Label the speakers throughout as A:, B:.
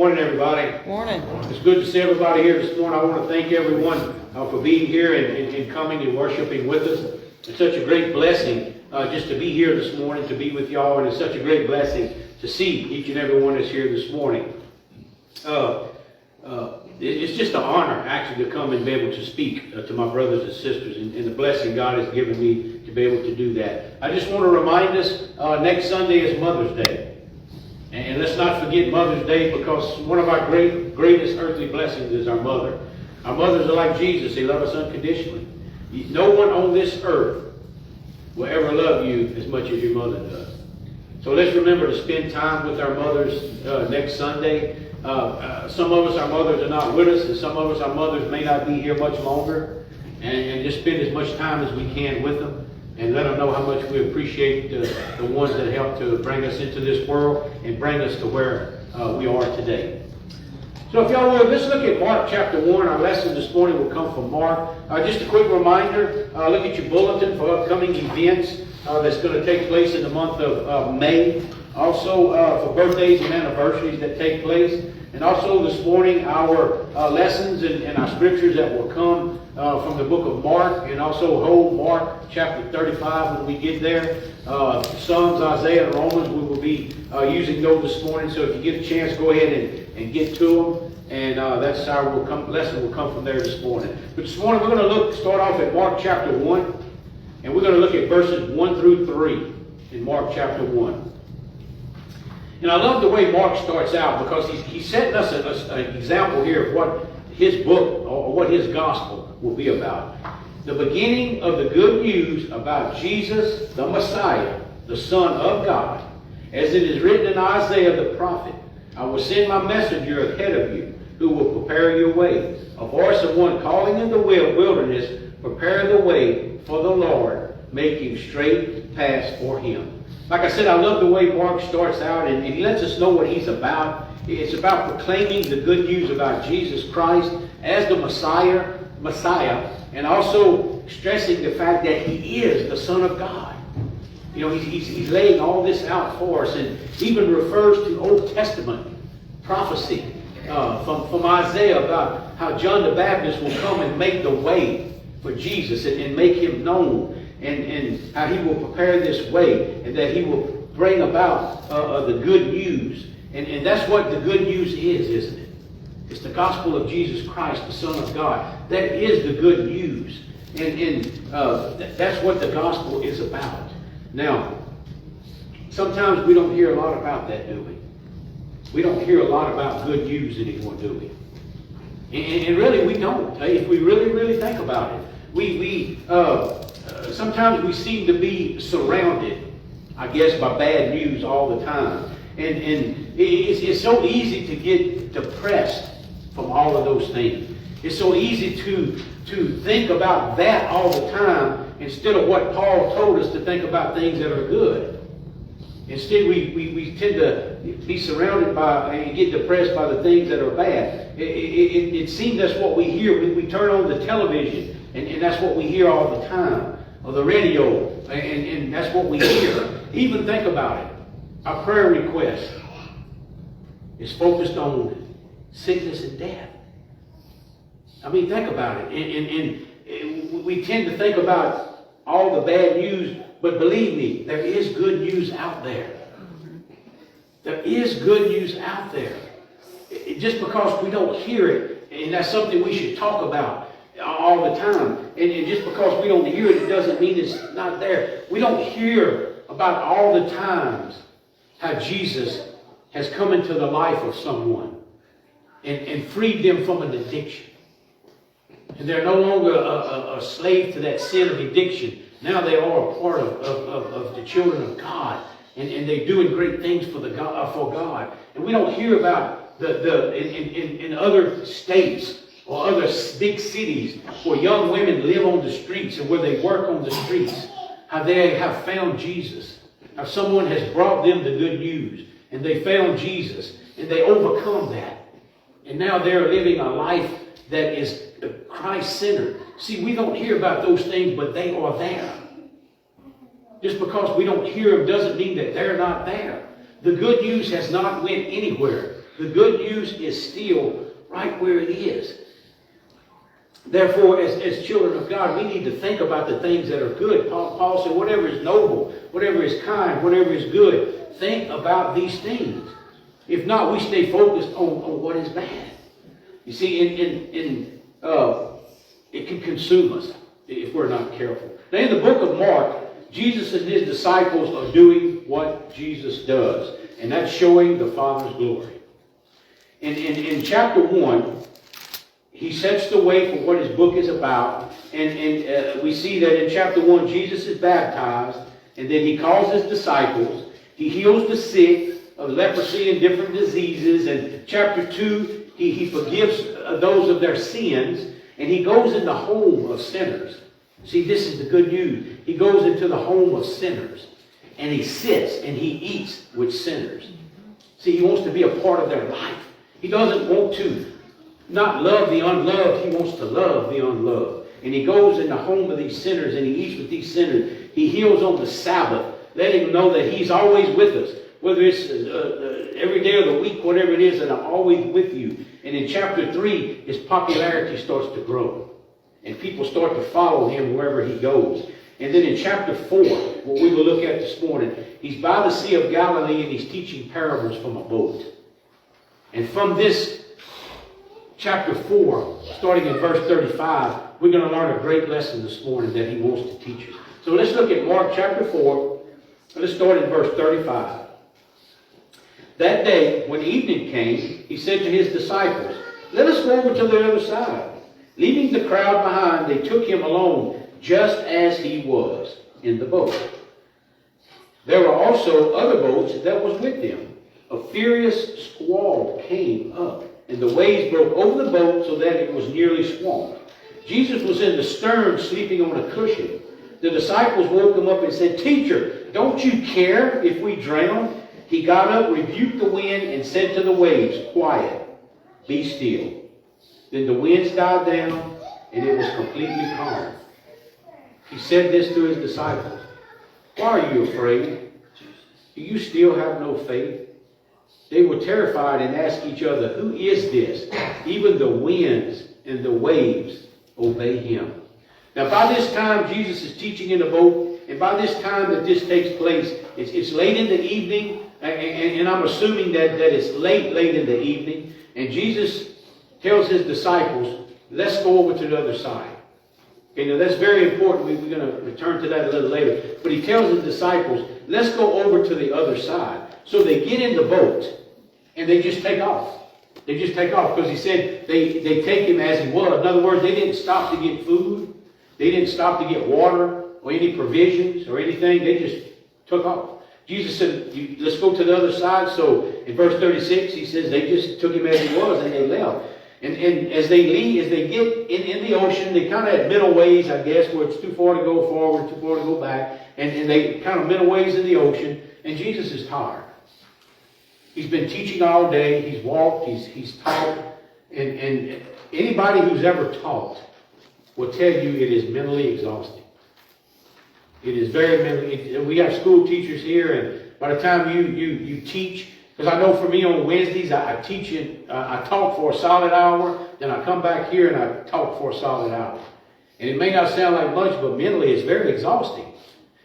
A: Morning, everybody.
B: Morning.
A: It's good to see everybody here this morning. I want to thank everyone for being here and coming and worshiping with us. It's such a great blessing just to be here this morning, to be with y'all, and it's such a great blessing to see each and every one that's here this morning. It's just an honor, actually, to come and be able to speak to my brothers and sisters, and the blessing God has given me to be able to do that. I just want to remind us, next Sunday is Mother's Day. And let's not forget Mother's Day, because one of our greatest earthly blessings is our mother. Our mothers are like Jesus. They love us unconditionally. No one on this earth will ever love you as much as your mother does. So let's remember to spend time with our mothers next Sunday. Some of us, our mothers are not with us, and some of us, our mothers may not be here much longer. And just spend as much time as we can with them, and let them know how much we appreciate the ones that helped to bring us into this world and bring us to where we are today. So if y'all will, let's look at Mark chapter 1. Our lesson this morning will come from Mark. Just a quick reminder, look at your bulletin for upcoming events that's going to take place in the month of May. Also for birthdays and anniversaries that take place. And also this morning, our lessons and our scriptures that will come from the book of Mark, and also hold Mark chapter 35 when we get there. Psalms, Isaiah, and Romans, we will be using those this morning. So if you get a chance, go ahead and get to them. And that's our lesson will come from there this morning. But this morning we're going to start off at Mark chapter 1. And we're going to look at verses 1 through 3 in Mark chapter 1. And I love the way Mark starts out, because he's setting us an example here of what his book or what his gospel will be about. The beginning of the good news about Jesus, the Messiah, the Son of God. As it is written in Isaiah the prophet, I will send my messenger ahead of you, who will prepare your way. A voice of one calling in the wilderness, prepare the way for the Lord, making straight paths for him. Like I said, I love the way Mark starts out, and he lets us know what he's about. It's about proclaiming the good news about Jesus Christ as the Messiah, and also stressing the fact that he is the Son of God. You know, he's laying all this out for us, and even refers to Old Testament prophecy from Isaiah about how John the Baptist will come and make the way for Jesus and make him known. And how he will prepare this way, and that he will bring about the good news. And that's what the good news is, isn't it? It's the gospel of Jesus Christ, the Son of God. That is the good news. And that's what the gospel is about. Now, sometimes we don't hear a lot about that, do we? We don't hear a lot about good news anymore, do we? And really, we don't. If we really think about it. Sometimes we seem to be surrounded, I guess, by bad news all the time. And it's so easy to get depressed from all of those things. It's so easy to think about that all the time, instead of what Paul told us to think about things that are good. Instead, we tend to be surrounded by and get depressed by the things that are bad. It seems that's what we hear. We turn on the television, and that's what we hear all the time. Or the radio, and that's what we hear. Even think about it. Our prayer request is focused on sickness and death. I mean, think about it. And we tend to think about all the bad news, but believe me, there is good news out there. There is good news out there. Just because we don't hear it, and that's something we should talk about all the time. And just because we don't hear it, it doesn't mean it's not there. We don't hear about all the times how Jesus has come into the life of someone and freed them from an addiction. And they're no longer a slave to that sin of addiction. Now they are a part of the children of God. And they're doing great things for God. And we don't hear about in other states or other big cities where young women live on the streets and where they work on the streets, how they have found Jesus. How someone has brought them the good news, and they found Jesus, and they overcome that. And now they're living a life that is Christ-centered. See, we don't hear about those things, but they are there. Just because we don't hear them doesn't mean that they're not there. The good news has not went anywhere. The good news is still right where it is. Therefore, as children of God, we need to think about the things that are good. Paul said, whatever is noble, whatever is kind, whatever is good, think about these things. If not, we stay focused on what is bad. You see, it can consume us if we're not careful. Now, in the book of Mark, Jesus and his disciples are doing what Jesus does, and that's showing the Father's glory. In chapter 1, he sets the way for what his book is about. And we see that in chapter 1, Jesus is baptized. And then he calls his disciples. He heals the sick of leprosy and different diseases. And chapter 2, he forgives those of their sins. And he goes in the home of sinners. See, this is the good news. He goes into the home of sinners. And he sits and he eats with sinners. See, he wants to be a part of their life. He doesn't want to not love the unloved. He wants to love the unloved. And he goes in the home of these sinners and he eats with these sinners. He heals on the Sabbath, letting them know that he's always with us. Whether it's every day of the week, whatever it is, and I'm always with you. And in chapter 3, his popularity starts to grow. And people start to follow him wherever he goes. And then in chapter 4, what we will look at this morning, he's by the Sea of Galilee and he's teaching parables from a boat. And from this chapter 4, starting in verse 35, we're going to learn a great lesson this morning that he wants to teach us. So let's look at Mark chapter 4. Let's start in verse 35. That day, when evening came, he said to his disciples, "Let us go over to the other side." Leaving the crowd behind, they took him along, just as he was in the boat. There were also other boats that was with them. A furious squall came up, and the waves broke over the boat so that it was nearly swamped. Jesus was in the stern, sleeping on a cushion. The disciples woke him up and said, "Teacher, don't you care if we drown?" He got up, rebuked the wind, and said to the waves, "Quiet, be still." Then the winds died down, and it was completely calm. He said this to his disciples, "Why are you afraid? Do you still have no faith?" They were terrified and asked each other, "Who is this? Even the winds and the waves obey him." Now by this time, Jesus is teaching in a boat. And by this time that this takes place, it's late in the evening. And I'm assuming that it's late in the evening. And Jesus tells his disciples, "Let's go over to the other side." Okay, now that's very important. We're going to return to that a little later. But he tells his disciples, "Let's go over to the other side." So they get in the boat. And they just take off. They just take off because he said they take him as he was. In other words, they didn't stop to get food. They didn't stop to get water or any provisions or anything. They just took off. Jesus said, "Let's go to the other side." So in verse 36, he says they just took him as he was and they left. And as they leave, as they get in the ocean, they kind of at middle ways, I guess, where it's too far to go forward, too far to go back. And they kind of middle ways in the ocean. And Jesus is tired. He's been teaching all day. He's walked. He's taught. And anybody who's ever taught will tell you it is mentally exhausting. It is very mentally. We have school teachers here, and by the time you teach, because I know for me on Wednesdays I teach I talk for a solid hour, then I come back here and I talk for a solid hour. And it may not sound like much, but mentally it's very exhausting.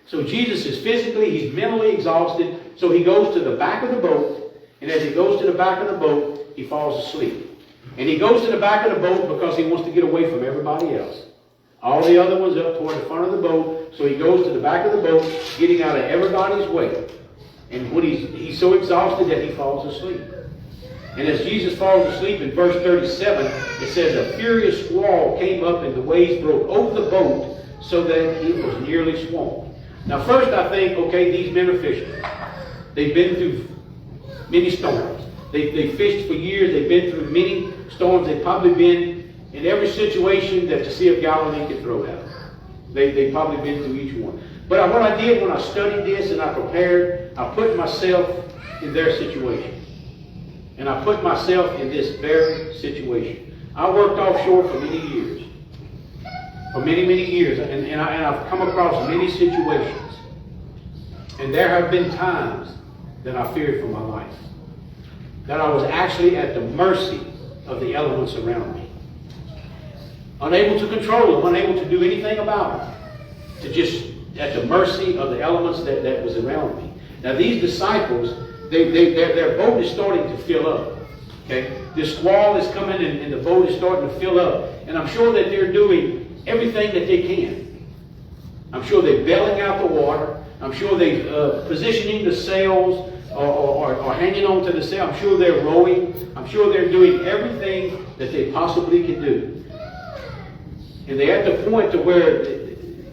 A: So Jesus is physically, he's mentally exhausted. So he goes to the back of the boat. And as he goes to the back of the boat, he falls asleep. And he goes to the back of the boat because he wants to get away from everybody else. All the other ones up toward the front of the boat. So he goes to the back of the boat, getting out of everybody's way. And when he's so exhausted that he falls asleep. And as Jesus falls asleep in verse 37, it says, "A furious squall came up and the waves broke over the boat so that it was nearly swamped." Now first I think, okay, these men are fishermen. They've been through many storms. They fished for years. They've been through many storms. They've probably been in every situation that the Sea of Galilee could throw at them. They've probably been through each one. But what I did when I studied this and I prepared, I put myself in their situation. And I put myself in this very situation. I worked offshore for many years. For many, many years. And I've come across many situations. And there have been times that I feared for my life. that I was actually at the mercy of the elements around me. Unable to control them, unable to do anything about them. To just at the mercy of the elements that was around me. Now these disciples, their boat is starting to fill up. Okay? This squall is coming and the boat is starting to fill up. And I'm sure that they're doing everything that they can. I'm sure they're bailing out the water. I'm sure they're positioning the sails or hanging on to the sail. I'm sure they're rowing. I'm sure they're doing everything that they possibly can do. And they're at the point to where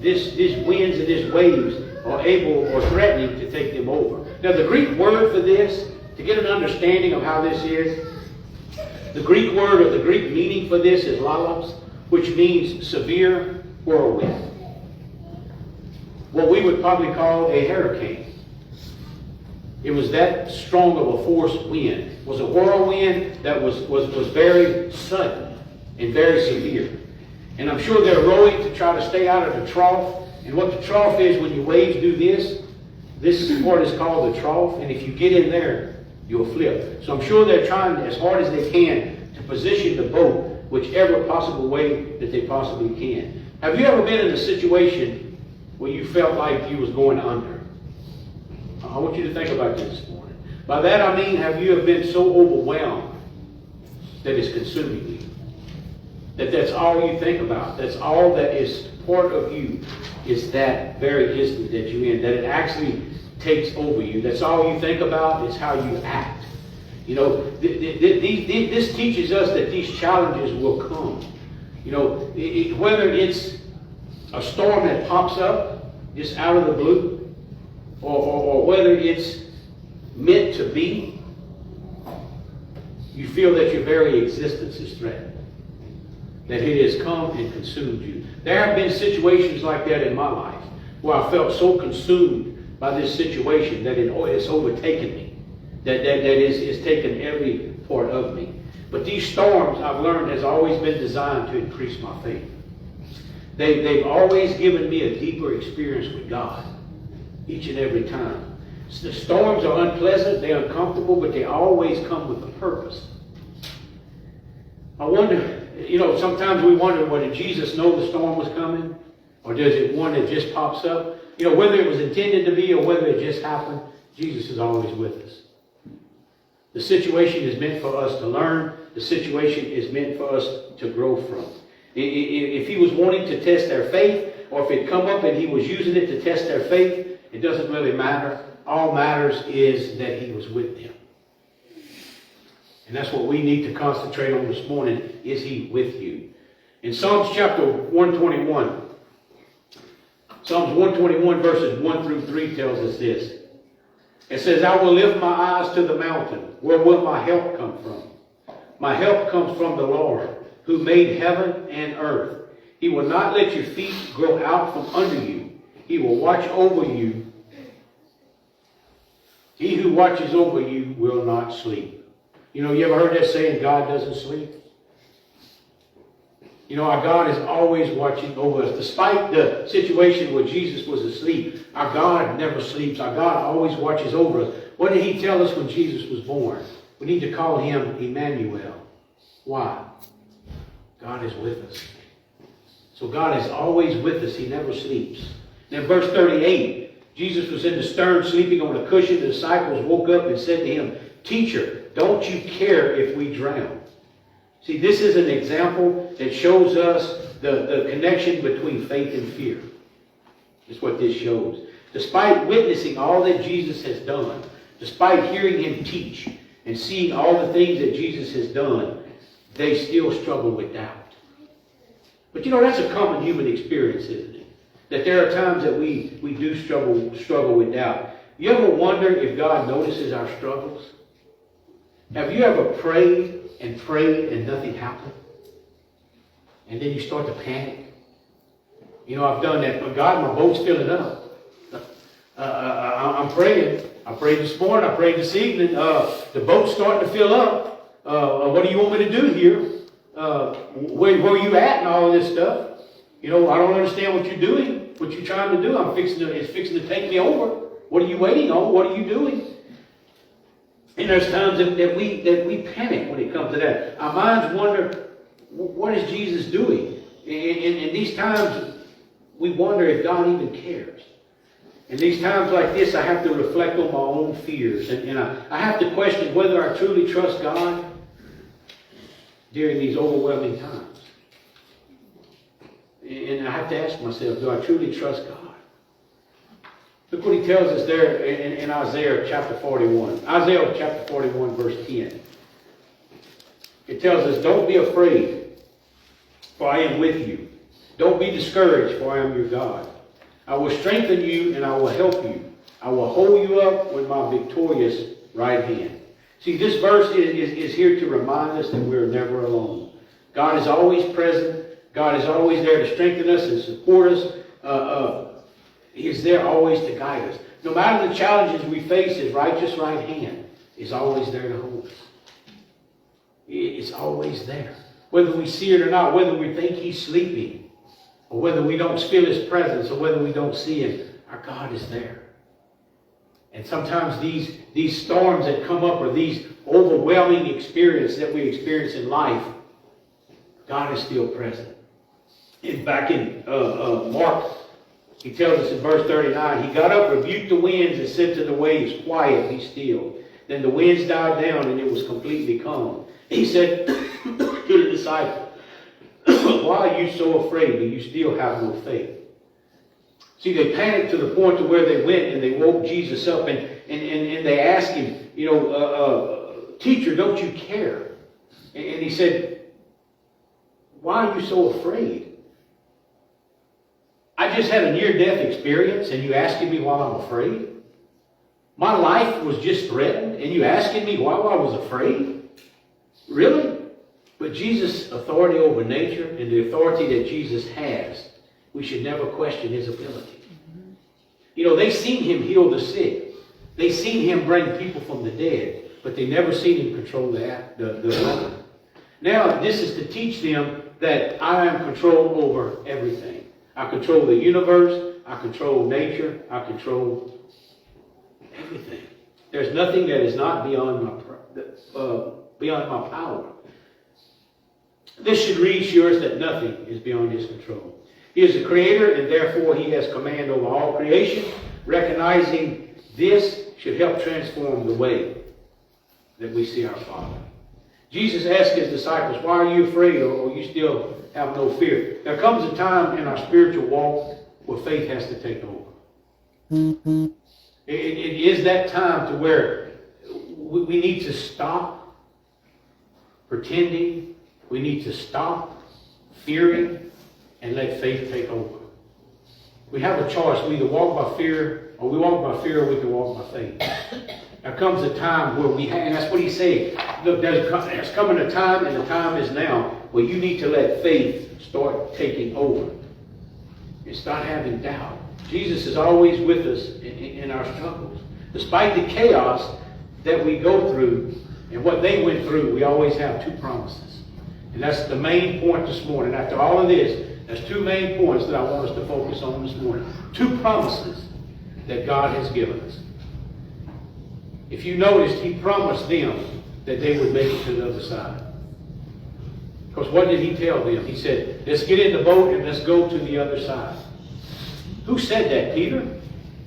A: these winds and these waves are able or threatening to take them over. Now the Greek word for this, to get an understanding of how this is, the Greek word or the Greek meaning for this is lalos, which means severe whirlwind. What we would probably call a hurricane. It was that strong of a force wind. It was a whirlwind that was very sudden and very severe. And I'm sure they're rowing to try to stay out of the trough. And what the trough is, when your waves do this part is called the trough. And if you get in there, you'll flip. So I'm sure they're trying as hard as they can to position the boat whichever possible way that they possibly can. Have you ever been in a situation where you felt like you was going under? I want you to think about this morning. By that I mean, have you ever been so overwhelmed that it's consuming you? That's all you think about. That's all that is part of you, is that very instant that you're in. That it actually takes over you. That's all you think about is how you act. You know, this teaches us that these challenges will come. You know, whether it's a storm that pops up just out of the blue, or whether it's meant to be, you feel that your very existence is threatened. That it has come and consumed you. There have been situations like that in my life where I felt so consumed by this situation that it's overtaken me. That it's taken every part of me. But these storms, I've learned, has always been designed to increase my faith. They've always given me a deeper experience with God each and every time. The storms are unpleasant, they're uncomfortable, but they always come with a purpose. I wonder, you know, sometimes we wonder, well, did Jesus know the storm was coming? Or does it one that just pops up? You know, whether it was intended to be or whether it just happened, Jesus is always with us. The situation is meant for us to learn. The situation is meant for us to grow from. If he was wanting to test their faith, or if it come up and he was using it to test their faith, it doesn't really matter. All matters is that he was with them. And that's what we need to concentrate on this morning. Is he with you? In Psalms chapter 121, Psalms 121 verses 1 through 3 tells us this. It says, I will lift my eyes to the mountain. Where will my help come from? My help comes from the Lord, who made heaven and earth. He will not let your feet grow out from under you. He will watch over you. He who watches over you will not sleep. You know, you ever heard that saying, God doesn't sleep? You know, our God is always watching over us. Despite the situation where Jesus was asleep, our God never sleeps. Our God always watches over us. What did he tell us when Jesus was born? We need to call him Emmanuel. Why? God is with us. So God is always with us. He never sleeps. Now, verse 38, Jesus was in the stern sleeping on a cushion. The disciples woke up and said to him, Teacher, don't you care if we drown? See, this is an example that shows us the connection between faith and fear. That's what this shows. Despite witnessing all that Jesus has done, despite hearing him teach and seeing all the things that Jesus has done, they still struggle with doubt. But you know, that's a common human experience, isn't it? That there are times that we do struggle with doubt. You ever wonder if God notices our struggles? Have you ever prayed and nothing happened? And then you start to panic? You know, I've done that. But God, my boat's filling up. I'm praying. I prayed this morning. I prayed this evening. The boat's starting to fill up. What do you want me to do here? Where are you at and all of this stuff? You know, I don't understand what you're doing. What you're trying to do. It's fixing to take me over. What are you waiting on? What are you doing? And there's times that we panic when it comes to that. Our minds wonder, what is Jesus doing? In these times, we wonder if God even cares. In these times like this, I have to reflect on my own fears. And I have to question whether I truly trust God during these overwhelming times. And I have to ask myself, do I truly trust God? Look what he tells us there in Isaiah chapter 41. Isaiah chapter 41, verse 10. It tells us, don't be afraid, for I am with you. Don't be discouraged, for I am your God. I will strengthen you and I will help you. I will hold you up with my victorious right hand. See, this verse is here to remind us that we're never alone. God is always present. God is always there to strengthen us and support us. He is there always to guide us. No matter the challenges we face, His righteous right hand is always there to hold us. It's always there. Whether we see it or not, whether we think He's sleeping, or whether we don't feel His presence, or whether we don't see Him, our God is there. And sometimes these storms that come up, or these overwhelming experiences that we experience in life, God is still present. And back in Mark, he tells us in verse 39, He got up, rebuked the winds, and said to the waves, quiet, be still. Then the winds died down, and it was completely calm. He said to the disciples, why are you so afraid? Do you still have no faith? See, they panicked to the point to where they went and they woke Jesus up and they asked Him, teacher, don't you care? And He said, why are you so afraid? I just had a near-death experience and you asking me why I'm afraid? My life was just threatened and you asking me why I was afraid? Really? But Jesus' authority over nature and the authority that Jesus has, we should never question His ability. They seen Him heal the sick. They seen Him bring people from the dead, but they never seen Him control the weather. Now, this is to teach them that I am control over everything. I control the universe. I control nature. I control everything. There's nothing that is not beyond my power. This should reassure us that nothing is beyond His control. He is the Creator, and therefore He has command over all creation. Recognizing this should help transform the way that we see our Father. Jesus asked His disciples, why are you afraid, or you still have no fear? There comes a time in our spiritual walk where faith has to take over. It is that time to where we need to stop pretending. We need to stop fearing and let faith take over. We have a choice. We either walk by fear, or we walk by fear, or we can walk by faith. There comes a time where and that's what He's saying. Look, there's coming a time, and the time is now, where you need to let faith start taking over. And start having doubt. Jesus is always with us in our struggles. Despite the chaos that we go through, and what they went through, we always have two promises. And that's the main point this morning. After all of this, there's two main points that I want us to focus on this morning. Two promises that God has given us. If you noticed, He promised them that they would make it to the other side. Because what did He tell them? He said, let's get in the boat and let's go to the other side. Who said that, Peter?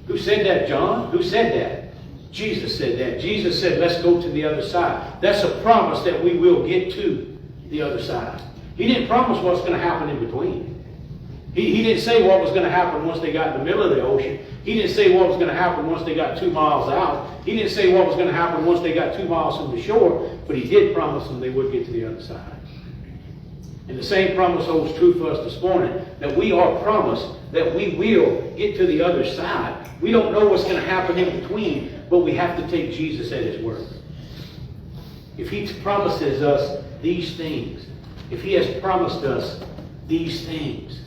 A: Who said that, John? Who said that? Jesus said that. Jesus said, let's go to the other side. That's a promise that we will get to the other side. He didn't promise what's going to happen in between. He didn't say what was going to happen once they got in the middle of the ocean. He didn't say what was going to happen once they got 2 miles out. He didn't say what was going to happen once they got 2 miles from the shore. But He did promise them they would get to the other side. And the same promise holds true for us this morning, that we are promised that we will get to the other side. We don't know what's going to happen in between, but we have to take Jesus at His word. If He promises us these things, if He has promised us these things,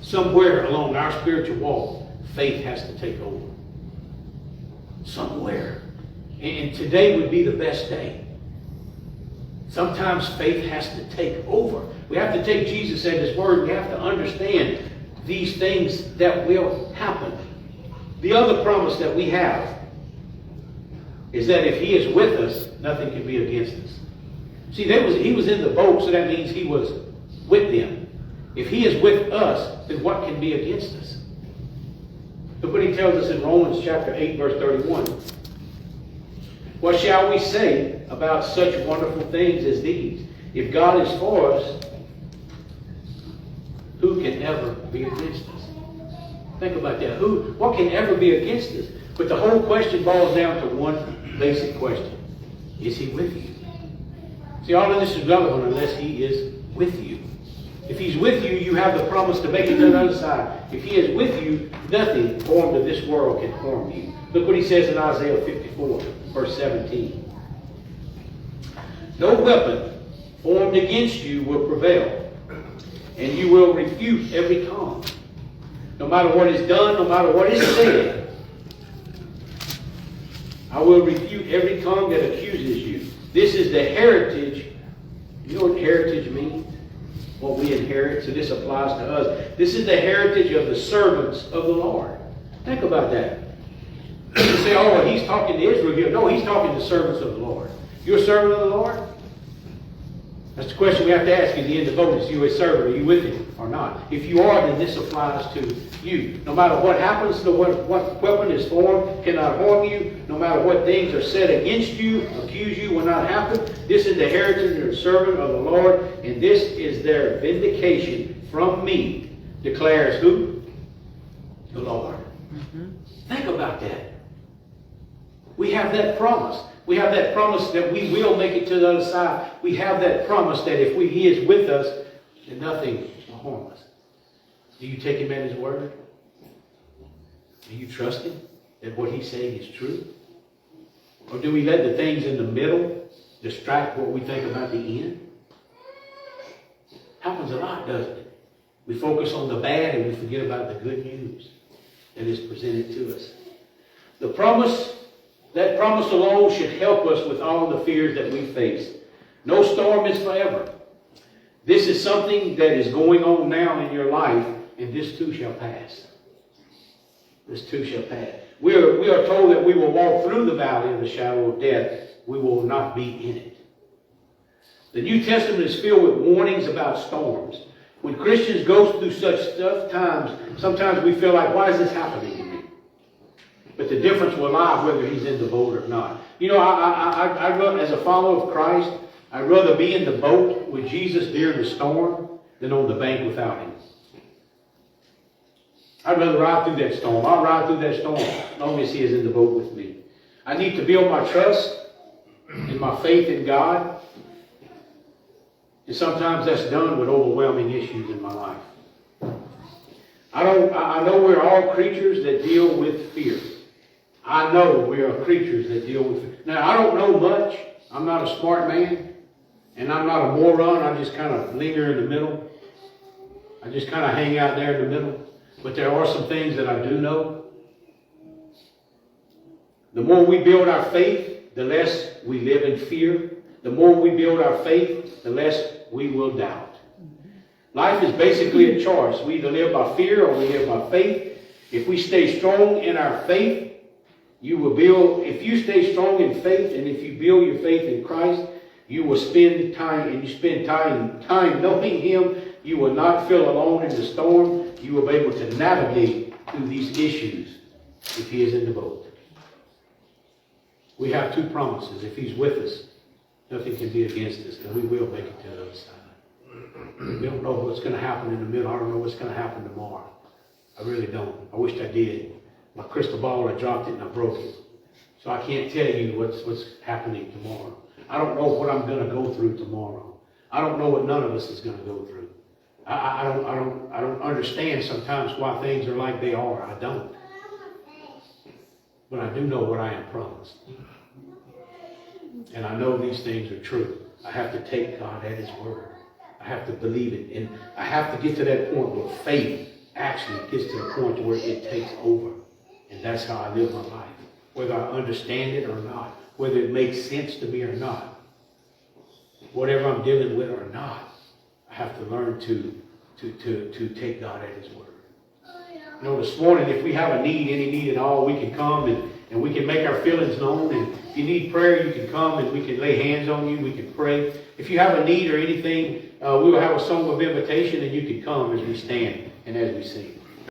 A: somewhere along our spiritual walk, faith has to take over. Somewhere. And today would be the best day. Sometimes faith has to take over. We have to take Jesus at His word. We have to understand these things that will happen. The other promise that we have is that if he is with us, nothing can be against us. See, he was in the boat, so that means he was with them. If he is with us, then what can be against us? Look what he tells us in Romans chapter 8, verse 31. What shall we say about such wonderful things as these? If God is for us, who can ever be against us? Think about that. What can ever be against us? But the whole question boils down to one basic question. Is he with you? See, all of this is relevant unless he is with you. If he's with you, you have the promise to make it to the other side. If he is with you, nothing formed of this world can harm you. Look what he says in Isaiah 54, verse 17. No weapon formed against you will prevail, and you will refute every tongue. No matter what is done, no matter what is said, I will refute every tongue that accuses you. This is the heritage. You know what heritage means? What we inherit. So this applies to us. This is the heritage of the servants of the Lord. Think about that. You say, oh, well, he's talking to Israel here. No, he's talking to servants of the Lord. You're a servant of the Lord? That's the question we have to ask in the end of the vote. Is you a servant? Are you with him or not? If you are, then this applies to you. No matter what happens, no matter what weapon is formed, cannot harm you. No matter what things are said against you, accuse you, will not happen. This is the heritage of the servant of the Lord, and this is their vindication from me, declares who? The Lord. Think about that. We have that promise. We have that promise that we will make it to the other side. We have that promise that if he is with us, then nothing will harm us. Do you take him at his word? Do you trust him that what he's saying is true? Or do we let the things in the middle distract what we think about the end? Happens a lot, doesn't it? We focus on the bad and we forget about the good news that is presented to us. That promise alone should help us with all the fears that we face. No storm is forever. This is something that is going on now in your life, and this too shall pass. This too shall pass. We are told that we will walk through the valley of the shadow of death. We will not be in it. The New Testament is filled with warnings about storms. When Christians go through such tough times, sometimes we feel like, why is this happening to me? But the difference will lie whether he's in the boat or not. You know, I as a follower of Christ, I'd rather be in the boat with Jesus during the storm than on the bank without him. I'd rather ride through that storm. I'll ride through that storm as long as he is in the boat with me. I need to build my trust and my faith in God. And sometimes that's done with overwhelming issues in my life. I know we're all creatures that deal with fear. I know we are creatures that deal with fear. Now, I don't know much. I'm not a smart man. And I'm not a moron. I just kind of linger in the middle. I just kind of hang out there in the middle. But there are some things that I do know. The more we build our faith, the less we live in fear. The more we build our faith, the less we will doubt. Life is basically a choice. We either live by fear or we live by faith. If we stay strong in our faith, if you stay strong in faith and if you build your faith in Christ, you will spend time knowing him. You will not feel alone in the storm. You will be able to navigate through these issues if he is in the boat. We have two promises. If he's with us, nothing can be against us, and we will make it to the other side. We don't know what's going to happen in the middle. I don't know what's going to happen tomorrow. I really don't. I wish I did. My crystal ball, I dropped it and I broke it. So I can't tell you what's happening tomorrow. I don't know what I'm going to go through tomorrow. I don't know what none of us is going to go through. I don't understand sometimes why things are like they are. I don't. But I do know what I am promised. And I know these things are true. I have to take God at his word. I have to believe it. And I have to get to that point where faith actually gets to the point where it takes over. And that's how I live my life. Whether I understand it or not. Whether it makes sense to me or not. Whatever I'm dealing with or not. I have to learn to take God at his word. You know, this morning, if we have a need, any need at all, we can come and we can make our feelings known. And if you need prayer, you can come and we can lay hands on you. We can pray. If you have a need or anything, we will have a song of invitation, and you can come as we stand and as we sing.